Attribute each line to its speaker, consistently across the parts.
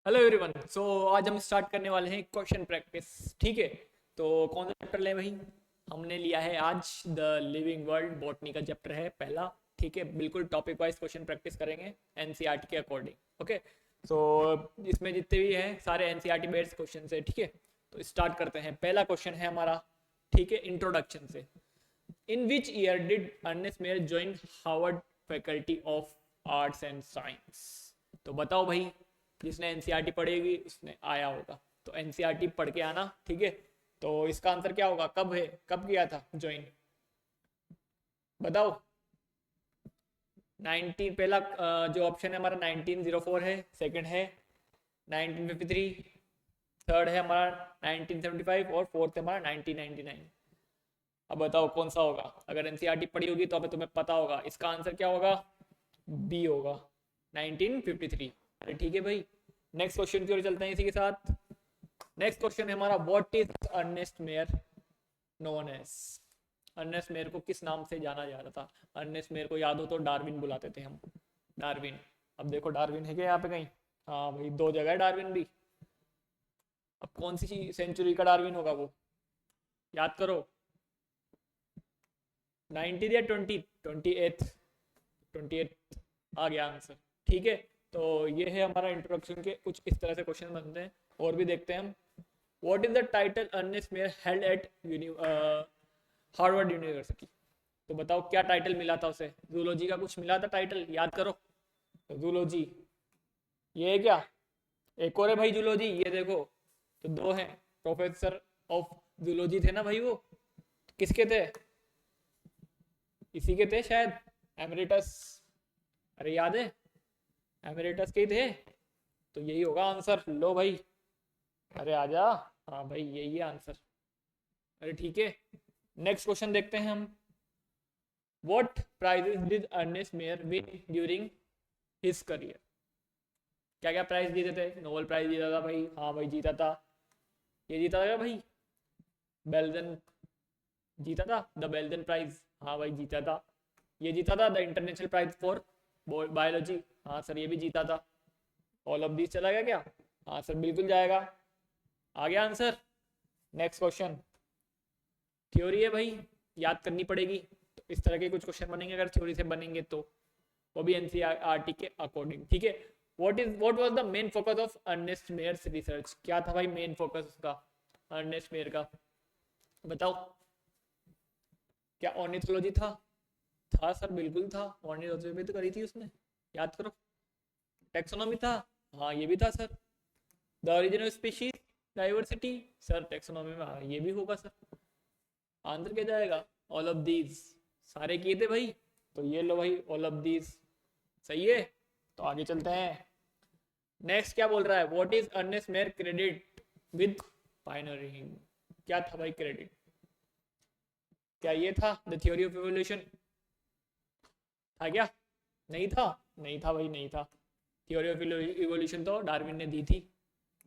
Speaker 1: Hello everyone. सो आज हम start करने वाले हैं क्वेश्चन प्रैक्टिस। ठीक है, तो कौन सा चैप्टर लें भाई? हमने लिया है आज द लिविंग वर्ल्ड, बॉटनी का चैप्टर है पहला। ठीक है, बिल्कुल टॉपिक वाइज क्वेश्चन प्रैक्टिस करेंगे एनसीईआरटी के अकॉर्डिंग। ओके, सो इसमें जितने भी हैं सारे एनसीईआरटी बेस्ड क्वेश्चन है। ठीक है, तो स्टार्ट करते हैं। पहला क्वेश्चन है हमारा, ठीक है, इंट्रोडक्शन से। In which year did Ernest Mayr join Harvard faculty of arts and science? तो बताओ भाई, जिसने एनसीईआरटी पढ़ेगी उसने आया होगा, तो एनसीईआरटी पढ़ के आना। ठीक है, तो इसका आंसर क्या होगा? कब है, कब किया था ज्वाइन? बताओ। 19 पहला जो ऑप्शन है हमारा 1904 है, सेकंड है 1953, थर्ड है हमारा 1975 और फोर्थ है हमारा 1999। अब बताओ कौन सा होगा? अगर एनसीईआरटी पढ़ी होगी तो अब तुम्हें पता होगा इसका आंसर क्या होगा। बी होगा, 1953। अरे ठीक है भाई, नेक्स्ट क्वेश्चन की ओर चलते हैं इसी के साथ। नेक्स्ट क्वेश्चन है हमारा, what is Ernest Mayr known as? Ernest Mayr को किस नाम से जाना जाता था? अर्नेस्ट मेयर को याद हो तो डार्विन बुलाते थे हम, डार्विन। अब देखो डार्विन है क्या यहाँ पे कहीं? हाँ भाई, दो जगह है डार्विन भी। अब कौन सी सेंचुरी का डार्विन होगा वो? याद करो। 19 या 20? 28, 28 आ गया आंसर। ठीक है, तो ये है हमारा इंट्रोडक्शन के कुछ इस तरह से क्वेश्चन बनते हैं। और भी देखते हैं हम। What is the title Ernest Mayr held at Harvard University? तो बताओ क्या टाइटल मिला था उसे? जूलॉजी का कुछ मिला था टाइटल, याद करो। तो जूलॉजी ये है क्या? एक और है भाई जूलॉजी, ये देखो। तो दो हैं, प्रोफेसर ऑफ जूलॉजी थे ना भाई वो। किसके थे? इसी के थे शायद, एमरिटस। अरे याद है, एमरिटस के ही थे। तो यही होगा आंसर। लो भाई, अरे आजा। हाँ भाई, यही है आंसर। अरे ठीक है, नेक्स्ट क्वेश्चन देखते हैं हम। What prizes did Ernest Mayr win during his career? क्या क्या प्राइज जीते थे? नोबेल प्राइज जीता था भाई, हाँ भाई जीता था। ये जीता था क्या भाई? बेल्जन जीता था, द बेल्जन प्राइज। हाँ भाई जीता था। ये जीता था the international prize for biology. हाँ सर, ये भी जीता था। ऑल ऑफ दिस चला गया क्या? हाँ सर, बिल्कुल जाएगा। आ गया आंसर। नेक्स्ट क्वेश्चन, थ्योरी है भाई, याद करनी पड़ेगी। तो इस तरह के कुछ क्वेश्चन बनेंगे अगर थ्योरी से बनेंगे तो, वो भी एनसीईआरटी के अकॉर्डिंग। ठीक है, what was the main focus of Ernest Mayr's research? क्या था भाई मेन फोकस उसका, अर्नेस्ट मेयर का? बताओ। क्या ऑर्निथोलॉजी था? था सर, बिल्कुल था। ऑर्निथोलॉजी भी तो करी थी उसने, याद करो। टेक्सोनॉमी था, हाँ ये भी था sir. The origin of species diversity, sir taxonomy में हाँ ये भी होगा सर। आंसर क्या जाएगा? All of these. सारे किए थे भाई, तो ये लो भाई, ऑल ऑफ दीज सही है। तो आगे चलते हैं। नेक्स्ट क्या बोल रहा है? What is Ernest Mayr credit with pioneering? क्या था भाई क्रेडिट? क्या ये था द थ्योरी ऑफ इवोल्यूशन? था क्या? नहीं था, नहीं था भाई, नहीं था। थ्योरी ऑफ इवोल्यूशन तो डार्विन ने दी थी।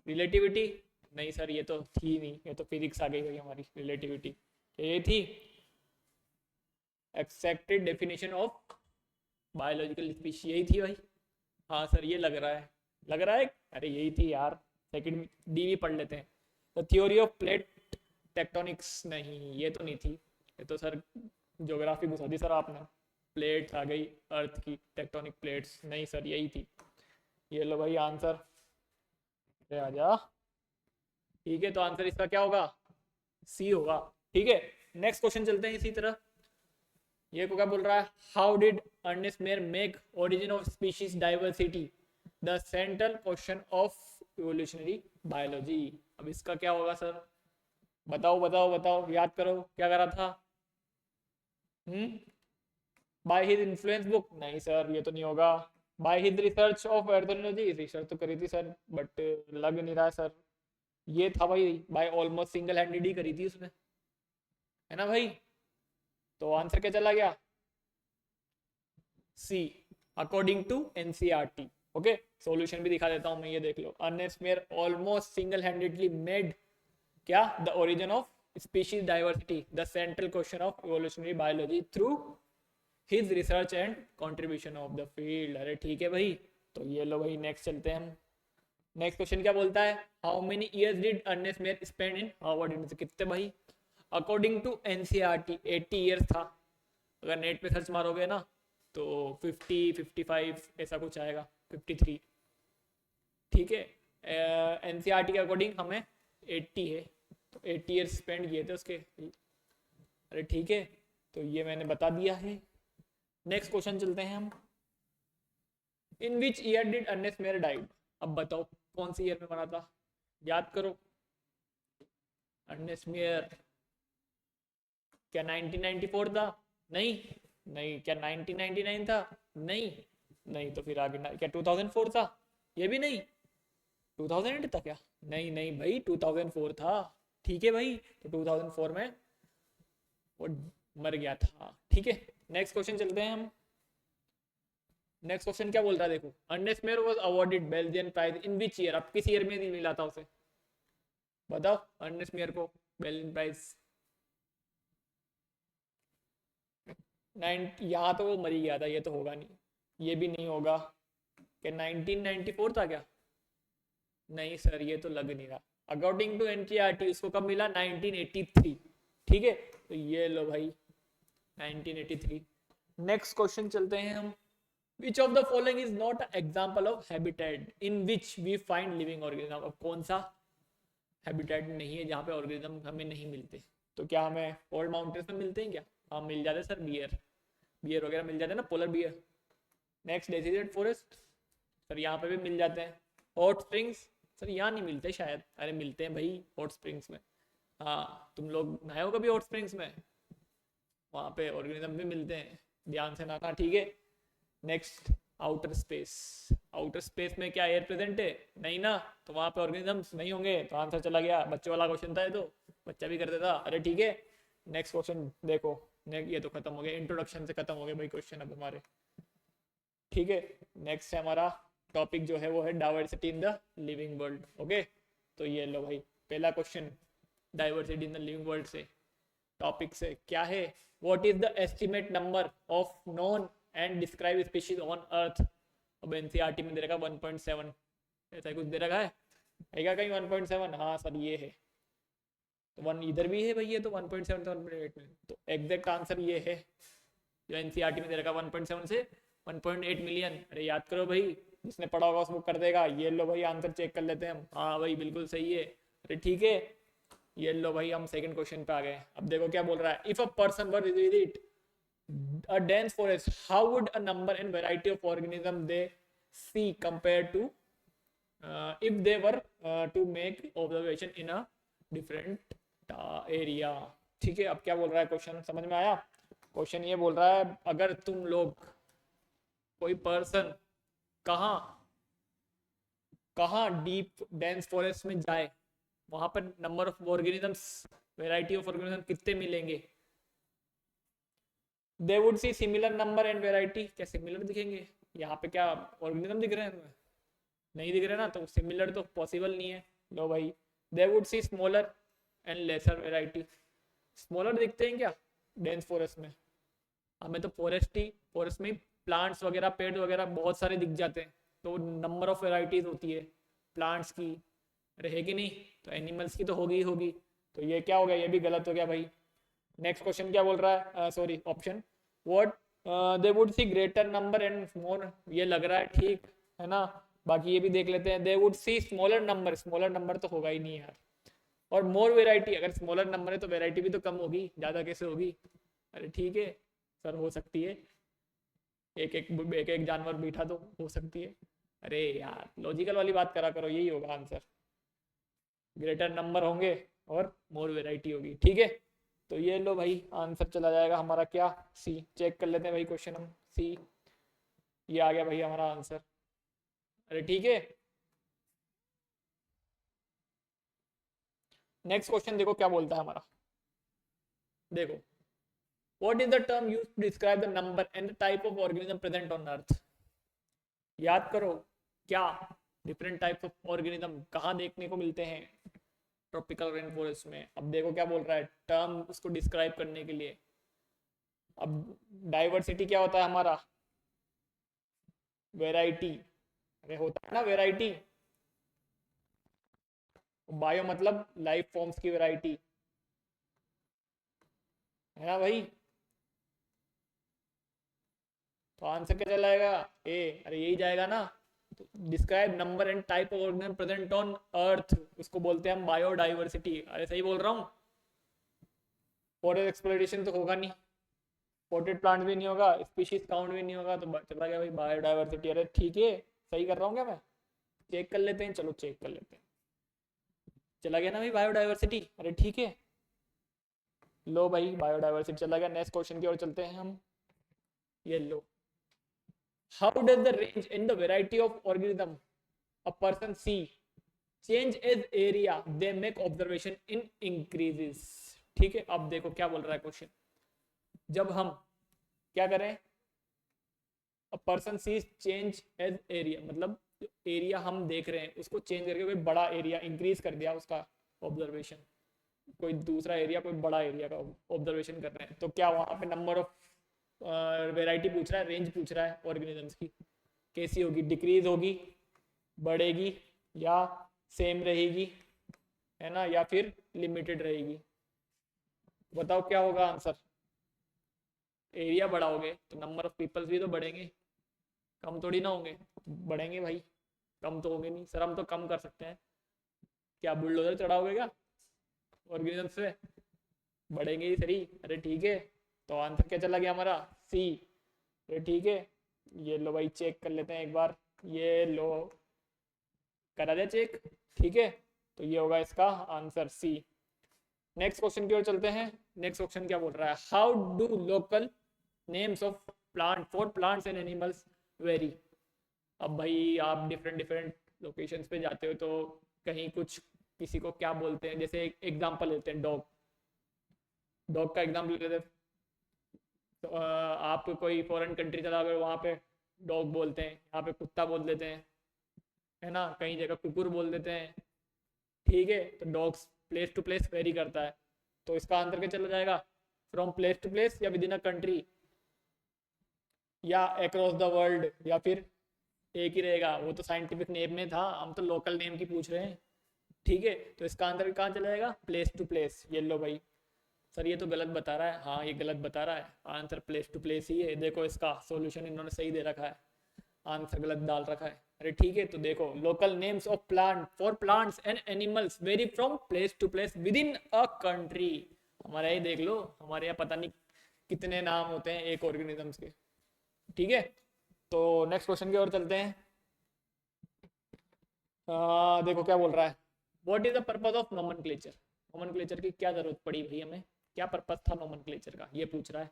Speaker 1: रिलेटिविटी? नहीं सर, ये तो थी नहीं, ये तो फिजिक्स आ गई भाई हमारी। रिलेटिविटी ये थी accepted definition of biological species, यही थी भाई। हाँ सर, ये लग रहा है, लग रहा है। अरे यही थी यार, सेकंड डी भी पढ़ लेते हैं। The theory of plate tectonics? नहीं, ये तो नहीं थी। ये तो सर ज्योग्राफी घुसा दी सर आपने। प्लेट्स आ गई अर्थ की, टेक्टोनिक प्लेट्स नहीं सर, यही थी। ये लो भाई आंसर। अरे आजा। ठीक है, तो आंसर इसका क्या होगा? सी होगा। ठीक है, नेक्स्ट क्वेश्चन चलते हैं इसी तरह। ये को क्या बोल रहा है? How did Ernest Mayr make origin of species diversity the central question of evolutionary biology? अब इसका क्या होगा सर? बताओ बताओ बताओ, याद करो क्या करा था। By his influence book? नहीं सर, ये तो नहीं होगा। By his research of ornithology? Research तो करी थी सर, बट लग नहीं रहा है सर। ये था भाई, बाय ऑलमोस्ट सिंगल हैंडेड ही करी थी उसने, है ना भाई? तो आंसर क्या चला गया? C, according to NCERT. Okay, solution भी दिखा देता हूं मैं, ये देख लो। Ernest Mayr almost single handedly made क्या? The origin of species diversity the central question of evolutionary biology through his research and contribution of the field. अरे ठीक है भाई, तो ये लो भाई, नेक्स्ट चलते हैं हम। नेक्स्ट क्वेश्चन क्या बोलता है, how many years did Ernest Mayr spend in Harvard University, कितने भाई, अकॉर्डिंग टू एनसीईआरटी 80 ईयर्स था। अगर नेट पे सर्च मारोगे ना तो 50 55 ऐसा कुछ आएगा, 53। ठीक है, एनसीईआरटी के अकॉर्डिंग हमें 80 है, तो 80 ईयर्स स्पेंड किए थे उसके। अरे ठीक है, तो ये मैंने बता दिया है। नेक्स्ट क्वेश्चन चलते हैं हम, in which year did Ernest Mayr died, अब बताओ कौन सी ईयर में मरा था, याद करो। अर्नेस्ट मेयर क्या 1994 था, नहीं नहीं, क्या 1999 था, नहीं नहीं, तो फिर आगे क्या 2004 था, ये भी नहीं, 2008 था क्या, नहीं नहीं भाई 2004 था। ठीक है भाई, तो 2004 में वो मर गया था। ठीक है, नेक्स्ट क्वेश्चन चलते हैं हम। नेक्स्ट क्वेश्चन क्या बोल रहा है देखो, Ernest Mayr was awarded Belgian prize in which year, अब किस ईयर में मिला था उसे, बताओ अर्नेस्ट मेयर को बेल्जियन प्राइज। यहाँ तो वो मर ही गया था, ये तो होगा नहीं, ये भी नहीं होगा। क्या 1994 था क्या, नहीं सर ये तो लग नहीं रहा। अकॉर्डिंग टू एनसीईआरटी उसको कब मिला, 1983। ठीक है, तो ये लो भाई 1983। नेक्स्ट क्वेश्चन चलते हैं हम, which of the following is not example of habitat in which we find living organism, अब कौन सा हैबिटेट नहीं है जहाँ पे ऑर्गेनिज्म हमें नहीं मिलते, तो क्या हमें कोल्ड माउंटेन्स में मिलते हैं क्या, हाँ मिल जाते सर, बियर बियर वगैरह मिल जाते हैं ना, polar bear. Next deciduous forest, sir यहाँ पे भी मिल जाते हैं। हॉट स्प्रिंग्स, सर यहाँ नहीं मिलते शायद, अरे मिलते हैं भाई हॉट स्प्रिंग्स में, हाँ तुम लोग नहाए हो कभी हॉट स्प्रिंग्स में, वहाँ पे ऑर्गेनिज्म भी मिलते हैं, ध्यान से नहाना। ठीक है, next outer space, outer space में क्या एयर प्रेजेंट है, नहीं ना, तो वहाँ पे ऑर्गेनिजम्स नहीं होंगे, तो आंसर चला गया, बच्चों वाला क्वेश्चन था ये तो, बच्चा भी कर देता। अरे ठीक है, नेक्स्ट क्वेश्चन देखो, ये तो खत्म हो गया, इंट्रोडक्शन से खत्म हो गए भाई क्वेश्चन अब हमारे। ठीक है, नेक्स्ट है हमारा टॉपिक जो है वो है diversity in the living world. Okay, तो ये लो भाई पहला question diversity in the living world से टॉपिक से क्या है, what is the estimate number of non and describe species on earth. अब एनसीईआरटी में दे रखा 1.7, ऐसा कुछ दे रखा है क्या कहीं 1.7, हाँ सर ये है, तो वन इधर भी है भाई, ये तो 1.7 तो 1.8 में, तो एग्जैक्ट आंसर ये है जो एनसीईआरटी में दे रखा 1.7 से 1.8 मिलियन। अरे याद करो भाई, जिसने पढ़ा होगा उसको कर देगा। ये लो भाई आंसर चेक कर लेते हैं हम, हाँ भाई बिल्कुल सही है। अरे ठीक है, ये लो भाई हम सेकंड क्वेश्चन पे आ गए। अब देखो क्या बोल रहा है, if a person were visit a dense forest, how would a number and variety of organism they see compared to if they were to make observation in a different area। ठीक है, अब क्या बोल रहा है क्वेश्चन समझ में आया। क्वेश्चन ये बोल रहा है, अगर तुम लोग कोई पर्सन कहाँ कहाँ डीप डेंस फॉरेस्ट में जाए, वहां पर number of organisms, variety of organism कितने मिलेंगे, they would see similar number and variety, क्या सिमिलर दिखेंगे, यहाँ पे क्या ऑर्गेनिज्म दिख रहे हैं तुम्हें, नहीं दिख रहे ना, तो सिमिलर तो पॉसिबल नहीं है। लो भाई, दे would C smaller and lesser variety, smaller दिखते हैं क्या डेंस फॉरेस्ट में, हमें तो फॉरेस्ट में प्लांट्स वगैरह पेड़ वगैरह बहुत सारे दिख जाते हैं, तो नंबर ऑफ वेराइटीज होती है प्लांट्स की, रहेगी नहीं, तो एनिमल्स की तो होगी ही होगी। तो ये क्या हो गया, ये भी गलत हो गया भाई। नेक्स्ट क्वेश्चन क्या बोल रहा है, sorry option, what they would C greater number and more, ये लग रहा है ठीक है ना, बाकी ये भी देख लेते हैं। दे would C smaller number, smaller number तो होगा ही नहीं यार, और मोर वेराइटी, अगर स्मॉलर नंबर है तो वेराइटी भी तो कम होगी, ज़्यादा कैसे होगी। अरे ठीक है सर, हो सकती है, एक एक जानवर बैठा तो हो सकती है। अरे यार लॉजिकल वाली बात करा करो, यही होगा आंसर, ग्रेटर नंबर होंगे और मोर वेराइटी होगी। ठीक है, तो ये लो भाई आंसर चला जाएगा हमारा क्या, सी। चेक कर लेते हैं भाई क्वेश्चन हम, सी, ये आ गया भाई हमारा आंसर। अरे ठीक है, नेक्स्ट क्वेश्चन देखो क्या बोलता है हमारा, देखो, what is the term used to describe the number and the type of organism present on earth. याद करो, क्या डिफरेंट टाइप्स ऑफ ऑर्गेनिज्म कहाँ देखने को मिलते हैं, ट्रॉपिकल रेन फॉरेस्ट में। अब देखो क्या बोल रहा है, टर्म उसको डिस्क्राइब करने के लिए। अब डाइवर्सिटी क्या होता है हमारा, वेराइटी, अरे होता है ना वेराइटी, बायो मतलब लाइफ फॉर्म्स की वैरायटी, है ना भाई। तो आंसर क्या चला जाएगा? ए, अरे यही जाएगा ना। तो describe number and type of organism present on अर्थ, उसको बोलते हैं हम बायोडाइवर्सिटी। अरे सही बोल रहा हूँ। फॉरेस्ट एक्सप्लोरेशन तो होगा नहीं, पोटेड प्लांट भी नहीं होगा, स्पीशीज काउंट भी नहीं होगा, तो चला गया भाई बायोडाइवर्सिटी। अरे ठीक है, सही कर रहा हूँ क्या मैं? चेक कर लेते हैं, चलो चेक कर लेते हैं। चला गया ना भाई बायोडाइवर्सिटी, अरे ठीक है। लो भाई बायोडाइवर्सिटी चला गया। नेक्स्ट क्वेश्चन की ओर चलते हैं हम। ये लो, how does the range in the variety of organism a person see change as area they make observation in increases? ठीक है, अब देखो क्या बोल रहा है क्वेश्चन। जब हम क्या करें, a person sees change as area, मतलब एरिया हम देख रहे हैं उसको चेंज करके कोई बड़ा एरिया इंक्रीज कर दिया उसका ऑब्जर्वेशन, कोई दूसरा एरिया कोई बड़ा एरिया का ऑब्जर्वेशन कर रहे हैं, तो क्या वहां पे नंबर ऑफ वेराइटी पूछ रहा है, रेंज पूछ रहा है ऑर्गेनिजम्स की, कैसी होगी? डिक्रीज होगी, बढ़ेगी, या सेम रहेगी, है ना, या फिर लिमिटेड रहेगी? बताओ क्या होगा आंसर। एरिया बढ़ाओगे तो नंबर ऑफ पीपल्स भी तो बढ़ेंगे, कम थोड़ी ना होंगे। बढ़ेंगे भाई, कम तो होंगे नहीं सर, हम तो कम कर सकते हैं। क्या बुलडोजर चढ़ाओगे क्या ऑर्गेनिज्म से? बढ़ेंगे ही सही। अरे ठीक है, तो आंसर क्या चला गया हमारा? सी। अरे ठीक है, ये लो भाई चेक कर लेते हैं एक बार। ये लो, करा दिया चेक, ठीक है। तो ये होगा इसका आंसर सी। नेक्स्ट क्वेश्चन की ओर चलते हैं। नेक्स्ट क्वेश्चन क्या बोल रहा है? How do local names of plant for plants and animals very? अब भाई आप डिफरेंट डिफरेंट लोकेशंस पे जाते हो, तो कहीं कुछ किसी को क्या बोलते हैं, जैसे एक एग्जांपल लेते हैं डॉग। डॉग का एग्जांपल लेते हैं, तो आप कोई फॉरेन कंट्री चला गए, वहाँ पे डॉग बोलते हैं, यहाँ पे कुत्ता बोल देते हैं, है ना, कई जगह कुकुर बोल देते हैं। ठीक है, तो dogs place to place vary करता है, तो इसका आंसर क्या चला जाएगा? फ्रॉम प्लेस टू प्लेस, या विद इन अ कंट्री, या अक्रॉस द वर्ल्ड, या फिर एक ही रहेगा? वो तो साइंटिफिक नेम में था, हम तो लोकल नेम की पूछ रहे हैं। ठीक है, तो इसका आंसर कहाँ चला जाएगा? Place to place. ये लो भाई, सर ये तो गलत बता रहा है। हाँ ये गलत बता रहा है, आंसर प्लेस टू प्लेस ही है। देखो इसका सॉल्यूशन इन्होंने सही दे रखा है, आंसर गलत डाल रखा है। अरे ठीक है, तो देखो local names of plant for plants and animals vary from place to place within a country. हमारे यहाँ देख लो, हमारे यहाँ पता नहीं कितने नाम होते हैं एक ऑर्गेनिजम्स के। ठीक है, तो नेक्स्ट क्वेश्चन की ओर चलते हैं। देखो क्या बोल रहा है। What is the purpose of nomenclature? Nomenclature की क्या जरूरत पड़ी भाई हमें, क्या पर्पज था नोमेनक्लेचर का, ये पूछ रहा है।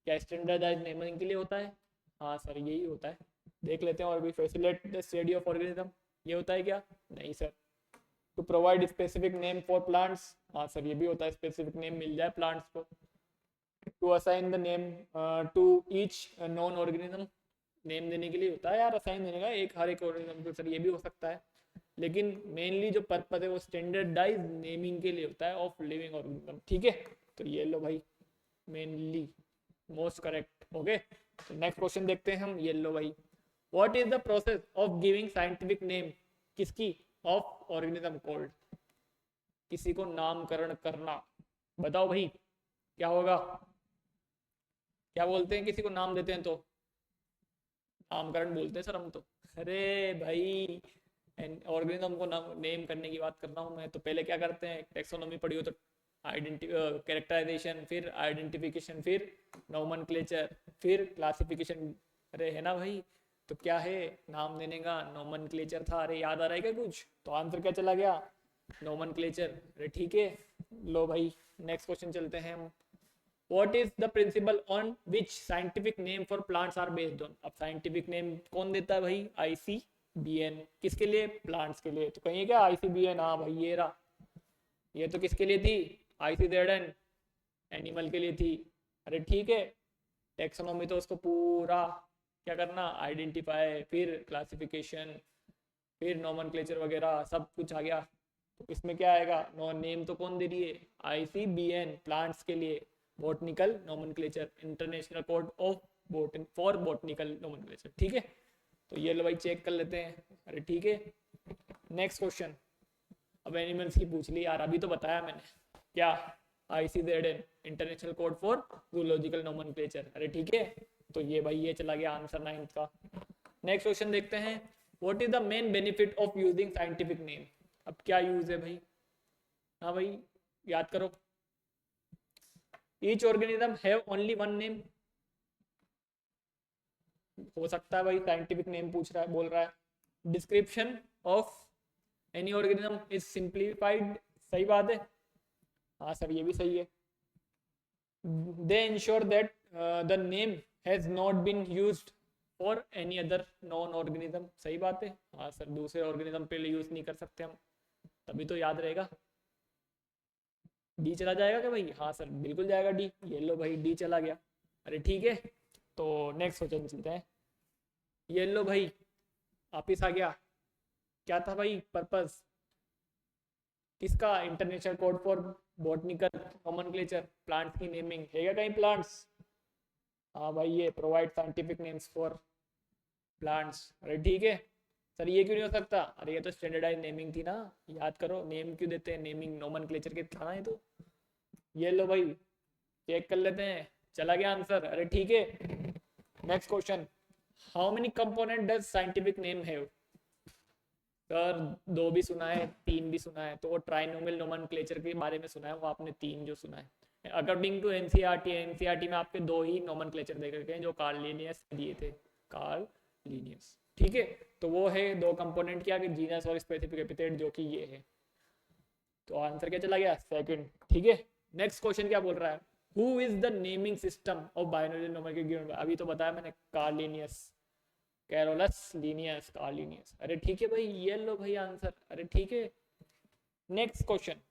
Speaker 1: क्या स्टैंडर्डाइज नेमिंग के लिए होता है? हाँ सर यही होता है। देख लेते हैं, और भी facilitate the study of organism, ये होता है क्या? नहीं sir. To provide specific name for plants, हाँ सर ये भी होता है, स्पेसिफिक नेम मिल जाए प्लांट्स को। To assign the name to each known organism, name देने के लिए होता है यार, असाइन देने का एक हर एक ऑर्गेनिज्म को, सर ये भी हो सकता है। लेकिन मेनली जो पर्पज है वो स्टैंडर्डाइज नेमिंग के लिए होता है ऑफ लिविंग ऑर्गेनिज्म। ठीक है, तो ये लो भाई मेनली मोस्ट करेक्ट। ओके, तो नेक्स्ट क्वेश्चन देखते हैं हम। ये लो भाई, what is the process of giving scientific name, किसकी? ऑफ ऑर्गेनिज्म कॉल्ड, किसी को नामकरण करना। बताओ भाई क्या होगा? क्या बोलते हैं किसी को नाम देते हैं तो? नामकरण बोलते हैं सर हम तो। अरे भाई, ऑर्गेनिज्म को नाम नेम करने की बात कर रहा हूँ मैं, तो पहले क्या करते हैं, टेक्सोनॉमी पढ़ी हो तो कैरेक्टराइजेशन, फिर आइडेंटिफिकेशन, फिर नोमेनक्लेचर, फिर क्लासिफिकेशन। अरे है ना भाई, तो क्या है नाम देने का? नोमेनक्लेचर था। अरे याद आ रहा है क्या कुछ? तो आंसर क्या चला गया? नोमेनक्लेचर। अरे ठीक है, लो भाई नेक्स्ट क्वेश्चन चलते हैं हम। What is the principle on which scientific name for plants are based on? अब साइंटिफिक नेम कौन देता है भाई? ICBN। किसके लिए? प्लांट्स के लिए। तो कहिए क्या ICBN? हाँ भाई ये रहा, ये तो किसके लिए थी? ICZN एनिमल के लिए थी। अरे ठीक है, टेक्सोनॉमी तो उसको पूरा क्या करना, आइडेंटिफाई, फिर क्लासिफिकेशन, फिर नोमेनक्लेचर वगैरह सब कुछ आ गया। तो इसमें क्या आएगा? नो नेम तो कौन दे रही है? ICBN प्लांट्स के लिए, botanical nomenclature, international code of for botanical nomenclature. ठीक है, तो ये लो भाई चेक कर लेते हैं। अरे ठीक है, नेक्स्ट क्वेश्चन। अब एनिमल्स की पूछ ली यार, अभी तो बताया मैंने क्या, ICZN international code for zoological nomenclature. अरे ठीक है, तो ये भाई ये चला गया आंसर 9th का। नेक्स्ट क्वेश्चन देखते हैं, what is the main benefit of using scientific name. अब क्या यूज है भाई, हाँ भाई याद करो। Each organism have only one name, हो सकता है भाई साइंटिफिक नेम पूछ रहा है, बोल रहा है। Description of any organism is simplified, सही बात है, हाँ सर ये भी सही है। They ensure that the name has not been used for any other known organism, सही बात है, हाँ सर दूसरे ऑर्गेनिज्म पे यूज नहीं कर सकते हम, तभी तो याद रहेगा। डी चला जाएगा क्या भाई, हाँ सर बिल्कुल जाएगा डी, ये लो भाई डी चला गया। अरे ठीक है, तो नेक्स्ट क्वेश्चन चलते हैं। ये लो भाई वापिस आ गया, क्या था भाई पर्पस किसका, international code for botanical nomenclature, plants की नेमिंग है क्या कहीं प्लांट्स, हाँ भाई ये provide scientific names for plants. अरे ठीक है सर, ये क्यों नहीं हो सकता, अरे ये तो स्टैंडर्डाइज नेमिंग थी ना, याद करो नेम क्यों देते हैं, नेमिंग नोमेनक्लेचर के था ना ये तो। ये लो भाई चेक कर लेते हैं, चला गया आंसर। अरे ठीक है, next question, how many component does scientific name have. Sir 2 भी सुना है 3 भी सुना है, तो वो ट्राइनोमियल नोमेनक्लेचर के बारे में सुना है, वो आपने 3 जो सुना है। अकॉर्डिंग टू एनसीईआरटी में आपके 2 ही नोमेनक्लेचर देखे गए हैं जो कार्ल लिनियस दिए थे, कार्ल लिनियस, ठीक है। तो वो है 2 कंपोनेंट क्या, कि जीनस और स्पेसिफिक एपिथेट, जो कि ये है। तो आंसर क्या चला गया, सेकंड, ठीक है। नेक्स्ट क्वेश्चन क्या बोल रहा है, who is the naming system of binomial nomenclature, अभी तो बताया मैंने Karl Linnaeus, Carolus Linnaeus, Karl Linnaeus. अरे ठीक है भाई, ये लो भाई आंसर। अरे ठीक है, next question,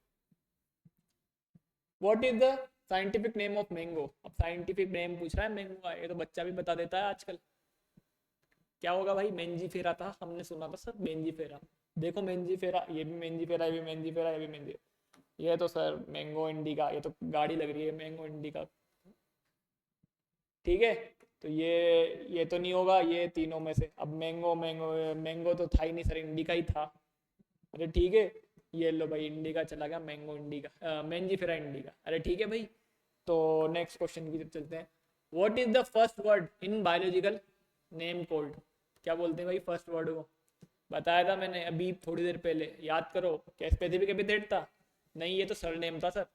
Speaker 1: what is the scientific name of mango. अब साइंटिफिक नेम पूछ रहा है मैंगो का, ये तो बच्चा भी बता देता है आजकल। क्या होगा भाई, मेंजीफेरा था, हमने सुना था सर मेंजीफेरा, देखो मेंजीफेरा, ये भी मेंजीफेरा, ये भी मेंजीफेरा, ये भी मेंजी, ये तो सर मैंगो इंडिका, ये तो गाड़ी लग रही है मैंगो इंडिका, ठीक है। तो ये तो नहीं होगा, ये तीनों में से, अब मैंगो मैंगो मैंगो तो था ही नहीं सर, इंडिका ही था। अरे ठीक है, ये लो भाई इंडिका चला गया, मैंगो इंडिका, मेंजीफेरा इंडिका। अरे ठीक है भाई, तो नेक्स्ट क्वेश्चन की तरफ चलते हैं, what is the first word in biological name code. क्या बोलते हैं भाई फर्स्ट वर्ड को, बताया था मैंने अभी थोड़ी देर पहले, याद करो, क्या स्पेसिफिक एपिथेट था, नहीं ये तो सर नेम था सर,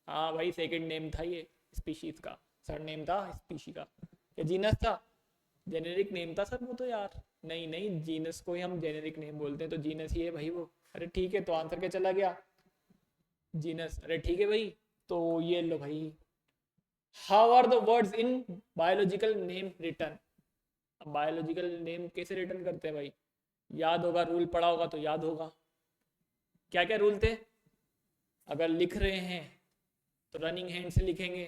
Speaker 1: हाँ भाई सेकंड नेम था ये स्पीशीज का, सर नेम था स्पीशी का, या जीनस था, जेनेरिक नेम था सर वो तो यार, नहीं नहीं जीनस को ही हम जेनेरिक नेम बोलते हैं, तो जीनस ही है भाई वो। अरे ठीक है, तो आंसर क्या चला गया, जीनस। अरे ठीक है भाई, तो ये लो भाई, how are the words in biological name written. Biological name कैसे रिटर्न करते हैं भाई, याद होगा, रूल पढ़ा होगा तो याद होगा, क्या क्या रूल थे, अगर लिख रहे हैं तो रनिंग हैंड से लिखेंगे,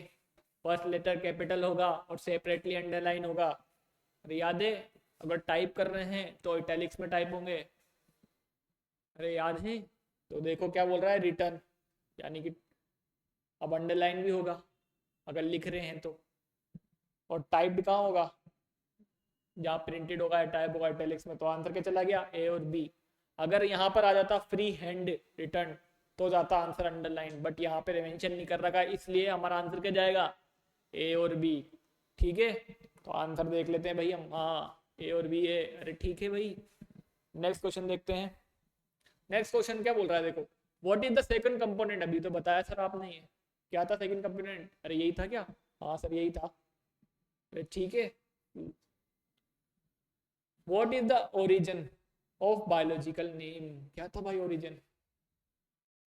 Speaker 1: फर्स्ट लेटर कैपिटल होगा और सेपरेटली अंडरलाइन होगा, अरे याद है, अगर टाइप कर रहे हैं तो इटैलिक्स में टाइप होंगे, अरे याद है। तो देखो क्या बोल रहा है, रिटर्न, यानी कि अब अंडरलाइन भी होगा अगर लिख रहे हैं तो, और टाइप्ड कहाँ होगा, जहाँ प्रिंटेड होगा या टाइप होगा इटैलिक्स में, तो आंसर क्या चला गया, ए और बी। अगर यहाँ पर आ जाता फ्री हैंड रिटर्न तो जाता आंसर अंडरलाइन, बट यहाँ पे मेंशन नहीं कर रखा है, इसलिए हमारा आंसर क्या जाएगा, ए और बी, ठीक है। तो आंसर देख लेते हैं भाई हम, हाँ ए और बी है। अरे ठीक है भाई, नेक्स्ट क्वेश्चन देखते हैं। नेक्स्ट क्वेश्चन क्या बोल रहा है, देखो, what is the second component, अभी तो बताया सर आपने, ये क्या था सेकंड कंपोनेंट, अरे यही था क्या, हाँ सर यही था। अरे ठीक है, what is the origin of biological name, क्या था भाई ओरिजिन,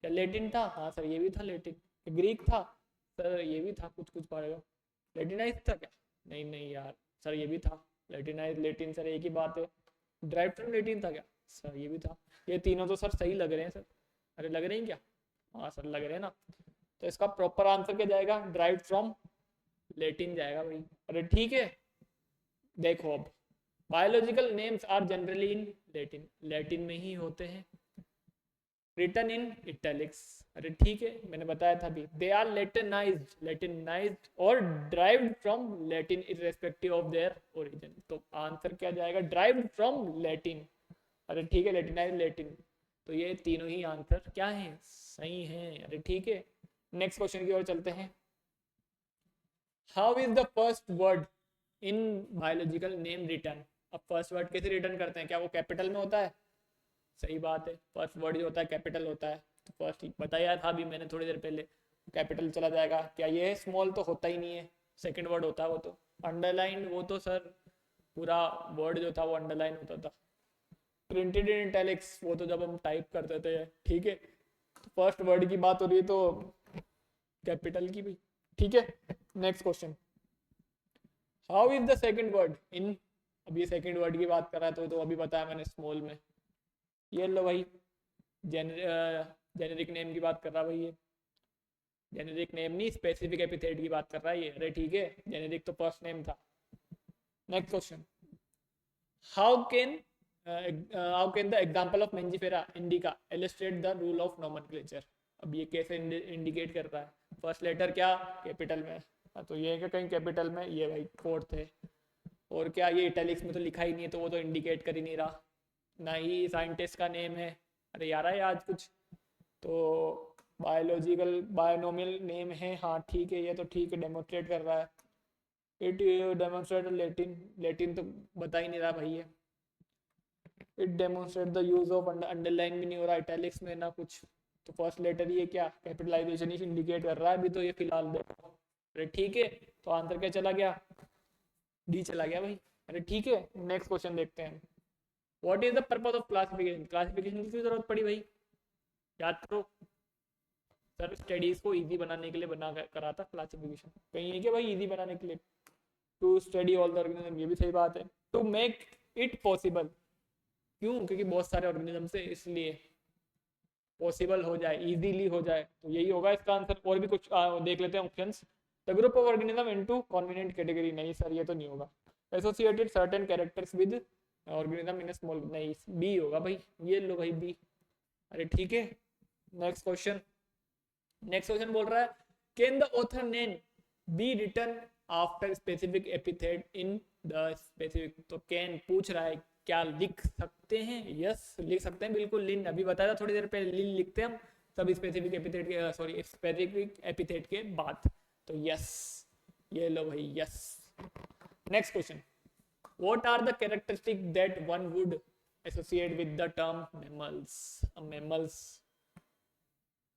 Speaker 1: क्या लेटिन था, हाँ सर ये भी था लेटिन, ग्रीक था सर, ये भी था कुछ कुछ पढ़ेगा, लेटिनाइज था क्या, नहीं नहीं यार सर ये भी था, लेटिनाइज लेटिन सर एक ही बात है, ड्राइव फ्रॉम लेटिन था क्या, सर ये भी था, ये तीनों तो सर सही लग रहे हैं सर, अरे लग रहे हैं क्या, हाँ सर लग रहे हैं ना, तो इसका प्रॉपर आंसर क्या जाएगा, ड्राइव फ्रॉम लेटिन जाएगा भाई। अरे ठीक है, देखो अब biological names are generally in Latin, Latin में ही होते हैं, रिटन इन इटैलिक्स, अरे ठीक है मैंने बताया था अभी, दे आर लेटिनाइज्ड और derived from Latin irrespective of their origin, तो आंसर क्या जाएगा, ड्राइव्ड फ्रॉम लेटिन। अरे ठीक है, लेटिनाइज लेटिन, तो ये तीनों ही आंसर क्या है, सही है। अरे ठीक है, नेक्स्ट क्वेश्चन की ओर चलते हैं। How is the first word in biological name return. अब फर्स्ट वर्ड कैसे रिटर्न करते हैं, क्या वो कैपिटल में होता है? सही बात है, फर्स्ट वर्ड जो होता है कैपिटल होता है। तो फर्स्ट बताया था अभी मैंने थोड़ी देर पहले, कैपिटल चला जाएगा। क्या ये है स्मॉल? तो होता ही नहीं है, सेकंड वर्ड होता है वो तो। अंडरलाइन, वो तो सर पूरा वर्ड जो था वो अंडरलाइन होता था। प्रिंटेड इन इटैलिक्स, वो तो जब हम टाइप करते थे। ठीक है, तो फर्स्ट वर्ड की बात हो रही है तो कैपिटल की भी। ठीक है, next question. How is the second word in, अब ये सेकंड वर्ड की बात कर रहा है तो अभी बताया मैंने स्मॉल में। ये लो भाई, जेनेरिक नेम की बात कर रहा भाई ये, जेनेरिक नेम नहीं स्पेसिफिक एपिथेट की बात कर रहा है ये। अरे ठीक है, जेनेरिक तो फर्स्ट नेम था। Next question. How can the example of Mangifera indica illustrate the rule of nomenclature. अब ये कैसे इंडिकेट कर रहा है? फर्स्ट लेटर क्या कैपिटल में, तो ये है कि कहीं कैपिटल में, ये भाई फोर्थ है। और क्या ये इटैलिक्स में तो लिखा ही नहीं है तो वो तो इंडिकेट कर ही नहीं रहा। ना ही साइंटिस्ट का नेम है। अरे यार है आज कुछ तो बायोलॉजिकल बायोनोमियल नेम है। हाँ ठीक है, ये तो ठीक है, डेमोन्स्ट्रेट कर रहा है। इट डेमोन्स्ट्रेट लेटिन, लेटिन तो बता ही नहीं रहा भाई ये। It demonstrate the use of underline भी नहीं हो रहा, इटैलिक्स में ना कुछ। तो फर्स्ट लेटर ये क्या कैपिटलाइजेशन ही इंडिकेट कर रहा है अभी तो ये फिलहाल देखो। अरे ठीक है, तो आंसर क्या चला गया? डी चला गया भाई। अरे ठीक है, नेक्स्ट क्वेश्चन देखते हैं। What is the purpose of classification. Classification की जरूरत पड़ी भाई, याद करो। सर स्टडीज को इजी बनाने के लिए बना करा था क्लासिफिकेशन, कहीं है क्या भाई इजी बनाने के लिए? To study all the organism, ये भी सही बात है। टू मेक इट पॉसिबल, क्यों? क्योंकि बहुत सारे ऑर्गेनिज्म से, इसलिए पॉसिबल हो जाए, इजीली हो जाए, तो यही होगा इसका आंसर। और भी कुछ देख लेते हैं options. The group of organism into convenient category, नहीं सर ये तो नहीं होगा। Associated certain characters with organism in small, नहीं बी होगा भाई। ये लो भाई बी। अरे ठीक है, नेक्स्ट क्वेश्चन। नेक्स्ट क्वेश्चन बोल रहा है can the author name be written after specific epithet in the specific. तो कैन पूछ रहा है क्या लिख सकते हैं? यस लिख सकते हैं बिल्कुल। लिन अभी बताया था थोड़ी देर पहले, लिन लिखते हैं हम सब स्पेसिफिक एपिथेट के, सॉरी स्पेसिफिक एपिथेट के बाद। तो यस, ये लो भाई yes. Next question. What are the characteristic that one would associate with the term mammals. अब मैमल्स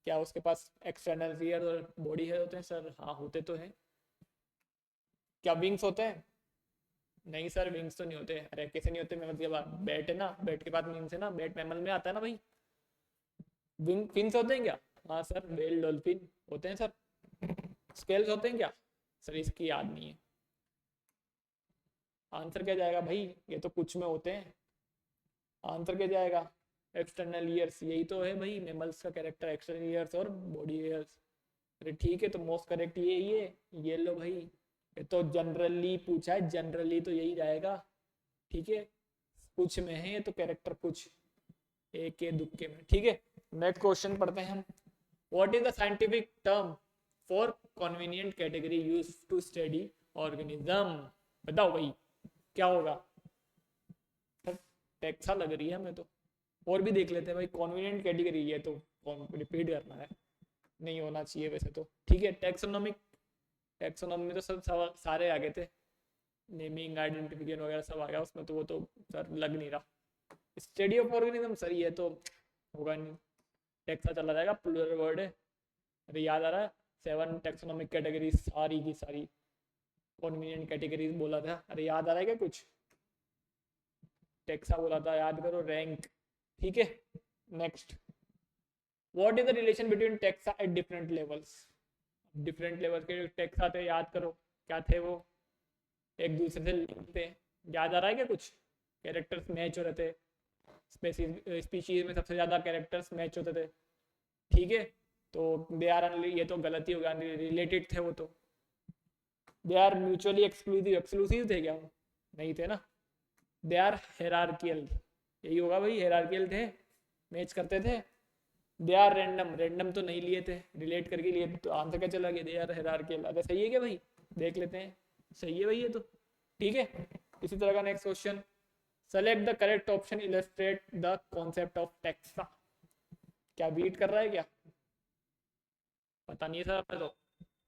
Speaker 1: क्या उसके पास एक्सटर्नल ईयर और बॉडी है होते हैं? सर हाँ होते तो हैं। क्या विंग्स होते हैं? नहीं सर विंग्स तो नहीं होते। अरे कैसे नहीं होते? मैमल के बाद बैट है ना, बैट के बाद विंग्स है ना, बैट मैमल में आता है ना भाई। विंग फिन्स होते हैं क्या? हाँ सर, वेल डॉल्फिन होते हैं सर। स्केल्स होते हैं क्या? सर इसकी याद नहीं है। आंसर क्या जाएगा भाई? ये तो कुछ में होते हैं। आंसर क्या जाएगा? एक्सटर्नल ईयर्स, यही तो है भाई मेमल्स का कैरेक्टर, एक्सटर्नल ईयर्स और बॉडी ईयर्स। अरे ठीक है, तो मोस्ट करेक्ट यही है। ये लो भाई, ये तो जनरली पूछा है, जनरली तो यही जाएगा। ठीक है, कुछ में है तो कैरेक्टर कुछ, एक के दुक्के में। ठीक है, नेक्स्ट क्वेश्चन पढ़ते हैं हम। What is the scientific term for convenient category use to study organism. बताओ भाई क्या होगा? टेक्सा लग रही है हमें तो। और भी देख लेते हैं भाई, कन्वीनियंट कैटेगरी ये तो रिपीट करना है, नहीं होना चाहिए वैसे तो। ठीक है, टैक्सोनॉमिक, टैक्सोनॉमी में तो सब सारे आ गए थे, नेमिंग आइडेंटिफिकेशन वगैरह सब आ गया उसमें, तो वो तो सर लग नहीं रहा। स्टडी ऑफ ऑर्गेनिज्म सर ये तो होगा नहीं, टैक्सा चला जाएगा, प्लूरल वर्ड है। अरे याद आ रहा है 7 टैक्सोनॉमिक कैटेगरीज सारी की सारी कन्वीनियंट कैटेगरीज बोला था। अरे याद आ रहा है क्या कुछ? टैक्सा बोला था, याद करो। रैंक, ठीक है। Next, what is the relation between taxa at different levels. Different level के टैक्सा थे, याद करो क्या थे वो, एक दूसरे से लिंक थे। याद आ रहा है क्या कुछ? कैरेक्टर्स मैच हो रहे थे, स्पीशीज में सबसे ज्यादा कैरेक्टर्स मैच होते थे। ठीक है, तो दे आर, ये तो गलती हो गया, रिलेटेड थे वो तो। They are mutually exclusive, exclusive थे क्या वो? नहीं थे ना। दे आर हेरार्कियल, यही होगा भाई, हेरार्कियल थे, मैच करते थे। दे आर रैंडम, रैंडम तो नहीं लिए थे, रिलेट करके लिए, तो आंसर क्या चला गया? They are hierarchical. अगर सही है क्या भाई? देख लेते हैं, सही है भाई ये तो। ठीक है, इसी तरह का next question. Select the correct option illustrate the concept of taxa. क्या बीट कर रहा है क्या? पता नहीं है सर हमें तो।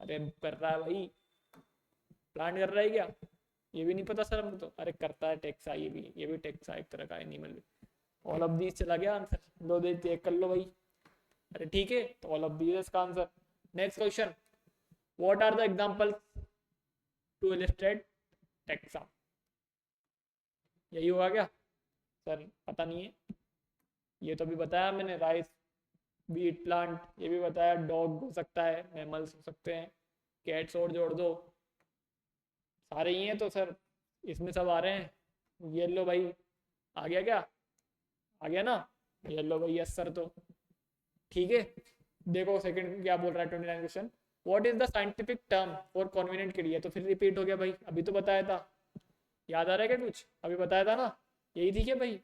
Speaker 1: अरे कर रहा है भाई, प्लांट कर रहा है क्या? ये भी नहीं पता सर हमें तो। अरे करता है टेक्सा, ये भी टेक्सा एक तरह का एनिमल भी। ऑल ऑफ दीज चला गया आंसर। दो दे चेक कर लो भाई। अरे ठीक है, तो ऑल ऑफ दीज इसका आंसर। Next question, what are the examples to illustrate taxa? यही होगा क्या सर? पता नहीं है। ये तो भी बताया मैंने, राइस, बीट प्लांट, ये भी बताया। डॉग हो सकता है, मैमल्स हो सकते हैं, कैट्स और जोड़ दो, सारे ही हैं तो सर इसमें सब आ रहे हैं। ये लो भाई, आ गया क्या? आ गया ना? ये लो भाई यस सर। तो ठीक है, देखो सेकंड क्या बोल रहा है 29 question, what is the scientific term for covenant kid? ये तो फिर रिपीट हो गया भाई, अभी तो बताया था। याद आ रहा है क्या कुछ? अभी बताया था ना, यही थी क्या भाई?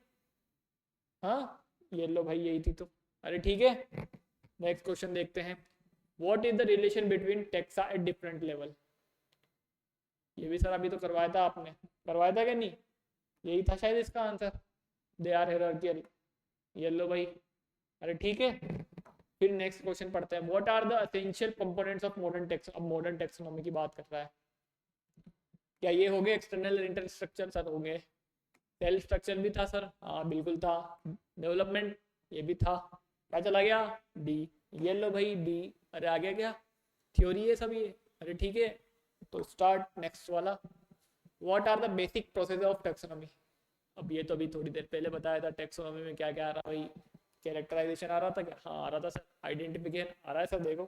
Speaker 1: हाँ, ये लो भाई यही थी तो। अरे ठीक है, नेक्स्ट क्वेश्चन देखते हैं, what is the relation between taxa at different level? ये भी सर अभी तो करवाया था आपने, करवाया था क्या नहीं? यही था शायद इसका आंसर, दे आर हायरार्किकल। ये लो भाई। अरे ठीक है, फिर नेक्स्ट क्वेश्चन पढ़ते हैं, what are the essential components of modern taxa? अब मॉडर्न टेक्सोनॉमी की बात कर रहा है। क्या ये हो गए एक्सटर्नल इंटर स्ट्रक्चर? सर हो गए। सेल स्ट्रक्चर भी था सर, हाँ बिल्कुल था। डेवलपमेंट, ये भी था। क्या चला गया? डी। ये लो भाई डी। अरे आ गया क्या? थ्योरी है सब ये। अरे ठीक है, तो स्टार्ट नेक्स्ट वाला, what are the basic process of taxonomy? अब ये तो अभी थोड़ी देर पहले बताया था, टेक्सोनॉमी में क्या क्या आ रहा भाई। कैरेक्टराइजेशन आ रहा था क्या? हाँ आ रहा था सर। आइडेंटिफिकेशन आ रहा है सर, देखो।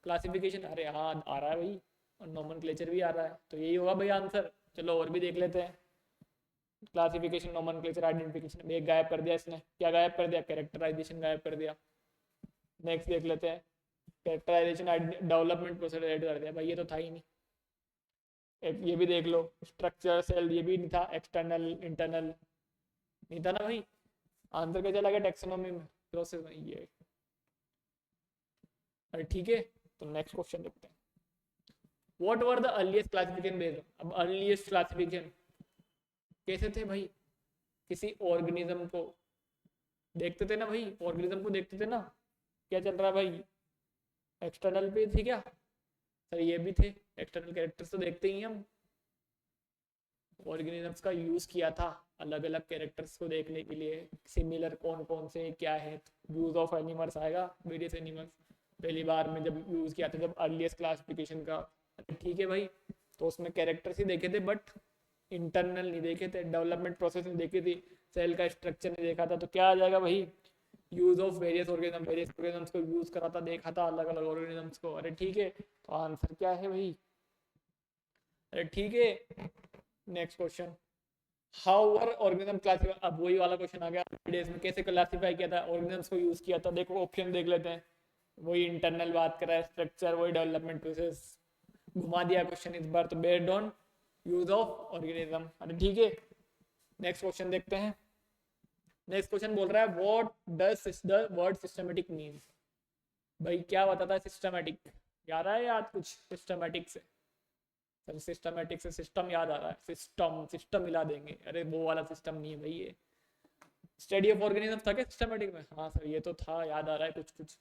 Speaker 1: क्लासिफिकेशन, अरे हाँ आ रहा है भाई। और नोमेनक्लेचर भी आ रहा है, तो यही होगा भाई आंसर। चलो और भी देख लेते हैं। क्लासिफिकेशन, नोमेनक्लेचर, आइडेंटिफिकेशन, एक गायब कर दिया इसने। क्या गायब कर दिया? कैरेक्टराइजेशन गायब कर दिया। नेक्स्ट देख लेते हैं, कैरेक्टराइजेशन डेवलपमेंट प्रोसेस ऐड कर दिया भाई, ये तो था ही नहीं। एक ये भी देख लो, स्ट्रक्चर सेल, ये भी नहीं था। एक्सटर्नल इंटरनल नहीं था ना भाई। आंसर क्या चला गया? टेक्सोनॉमी में, प्रोसेस में ये। अरे ठीक है, तो नेक्स्ट क्वेश्चन देखते हैं, what were the earliest classification based? अब अर्लीस्ट क्लासिफिकेशन कैसे थे भाई? किसी ऑर्गेनिज्म को देखते थे ना भाई, ऑर्गेनिज्म को देखते थे ना, क्या चल रहा है भाई? एक्सटर्नल पे थी क्या सर? ये भी थे एक्सटर्नल कैरेक्टर्स, तो देखते ही हम। ऑर्गेनिजम्स का यूज किया था अलग अलग कैरेक्टर्स को देखने के लिए, सिमिलर कौन कौन से क्या है। यूज ऑफ एनिमल्स आएगा, वेरियस एनिमल्स पहली बार में जब यूज किया था, जब अर्लीस्ट क्लासिफिकेशन का। ठीक है भाई, तो उसमें कैरेक्टर्स ही देखे थे, बट इंटरनल नहीं देखे थे, डेवलपमेंट प्रोसेस नहीं देखी थी, सेल का स्ट्रक्चर नहीं देखा था। तो क्या आ जाएगा भाई? यूज ऑफ वेरियस ऑर्गेनिजम्स को यूज करा था, देखा था अलग अलग ऑर्गेनिजम्स को। अरे ठीक है, तो आंसर क्या है भाई? अरे ठीक है, next question, how were organism classify? अब वही वाला क्वेश्चन आ गया, डेज में कैसे क्लासिफाई किया था, ऑर्गेनिजम्स को यूज किया था। देखो ऑप्शन देख लेते हैं, वही इंटरनल बात कर रहा है, स्ट्रक्चर, वही डेवलपमेंट प्रोसेस, घुमा दिया क्वेश्चन इस बार तो, based on use of organism. अरे ठीक है, नेक्स्ट क्वेश्चन देखते हैं। नेक्स्ट क्वेश्चन बोल रहा है, what does the word systematic mean? भाई क्या बताता है सिस्टमेटिक? याद है याद कुछ सिस्टमेटिक से? सर सिस्टमेटिक से सिस्टम याद आ रहा है, सिस्टम सिस्टम मिला देंगे। अरे वो वाला सिस्टम नहीं है भाई ये। स्टडी ऑफ ऑर्गेनिज्म था क्या सिस्टमेटिक में? हाँ सर ये तो था, याद आ रहा है कुछ कुछ।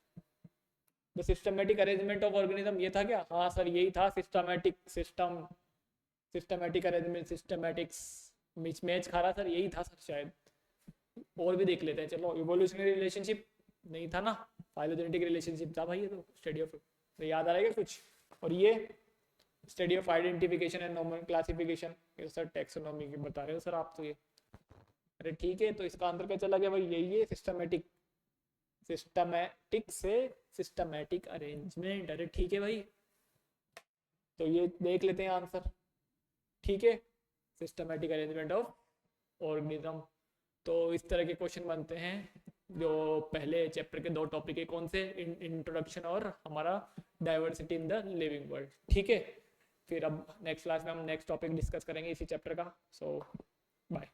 Speaker 1: The systematic arrangement of organism, ये था क्या? हाँ सर यही था, systematic system, systematic arrangement, systematics Mitch match खा रहा सर, यही था सर शायद। और भी देख लेते हैं चलो, इवोल्यूशनरी रिलेशनशिप नहीं था ना, फाइलोजेनेटिक रिलेशनशिप था भाई ये तो, स्टडी ऑफ, तो याद आ रहा है क्या कुछ? और ये study of identification and normal classification, ये सर टेक्सोनॉमी की बता रहे हो सर आप तो ये। अरे ठीक है, तो इसका आंसर क्या चला गया भाई? यही है सिस्टमेटिक, सिस्टमेटिक से सिस्टमेटिक अरेंजमेंट। अरे ठीक है भाई, तो ये देख लेते हैं आंसर। ठीक है, सिस्टमेटिक अरेंजमेंट ऑफ ऑर्गेनिज्म। तो इस तरह के क्वेश्चन बनते हैं, जो पहले चैप्टर के दो टॉपिक है, कौन से? इंट्रोडक्शन और हमारा diversity in the living world. ठीक है, फिर अब नेक्स्ट क्लास में हम नेक्स्ट टॉपिक डिस्कस करेंगे इसी चैप्टर का। सो बाय।